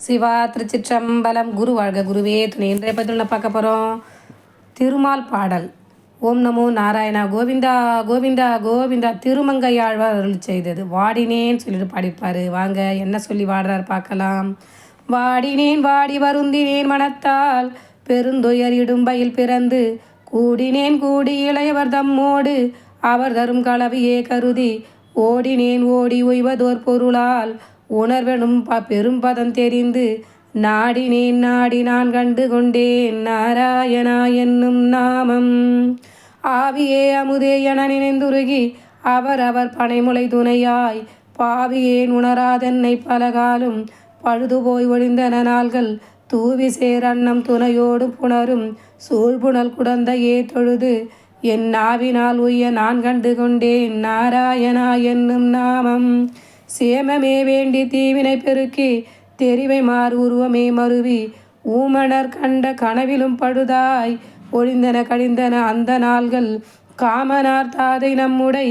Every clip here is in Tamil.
சிவா திருச்சிற்றம்பலம். குரு வாழ்க குருவே துணை. இன்றைய பதில் என்ன பார்க்க போகிறோம்? திருமால் பாடல். ஓம் நமோ நாராயணா. கோவிந்தா கோவிந்தா கோவிந்தா. திருமங்கையாழ்வார் அருள் செய்தது. வாடினேன்னு சொல்லிட்டு பாடிப்பார். வாங்க என்ன சொல்லி வாடுறார் பார்க்கலாம். வாடினேன் வாடி வருந்தினேன் மனத்தால் பெருந்துயர் இடும்பையில் பிறந்து கூடினேன் கூடி இளையவர் தம்மோடு அவர் தரும் கலவையே கருதி ஓடினேன் ஓடி உய்வதோர் பொருளால் உணர்வெனும் பெரும் பதம் தெரிந்து நாடினேன் நாடி நான் கண்டு கொண்டேன் நாராயணா என்னும் நாமம். ஆவியே அமுதே என நினைந்துருகி அவர் அவர் பனைமுளை துணையாய் பாவியேன் உணராதென்னை பலகாலும் பழுது போய் ஒழிந்தன நாள்கள் தூவி சேர் அன்னம் துணையோடு புணரும் சூழ்புணல் குடந்தையே தொழுது என் நாவினால் உய்ய நான் கண்டு கொண்டேன் நாராயணா என்னும் நாமம். சேமமே வேண்டி தீவினை பெருக்கி தெரிவை மாறு உருவமே மருவி ஊமணர் கண்ட கனவிலும் பழுதாய் ஒழிந்தன கழிந்தன அந்த நாள்கள் காமனார் தாதை நம்முடை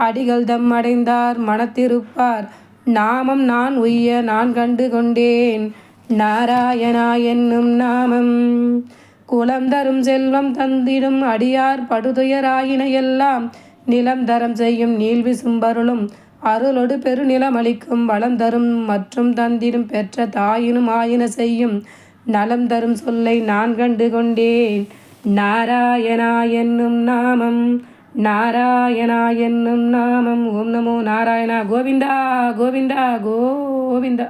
அடிகள் தம் அடைந்தார் மனத்திருப்பார் நாமம் நான் உய்ய நான் கண்டு கொண்டேன் நாராயணா என்னும் நாமம். குலம் தரும் செல்வம் தந்திடும் அடியார் படுதுயராயின எல்லாம் நிலம் தரம் செய்யும் நீள்விசும்பருளும் அருளொடு பெருநிலம் அளிக்கும் வளம் தரும் மற்றும் தந்திடும் பெற்ற தாயினும் ஆயின செய்யும் நலம் தரும் சொல்லை நான் கண்டு கொண்டேன் நாராயணா என்னும் நாமம். நாராயணா என்னும் நாமம். ஓம் நமோ நாராயணா. கோவிந்தா கோவிந்தா கோவிந்தா.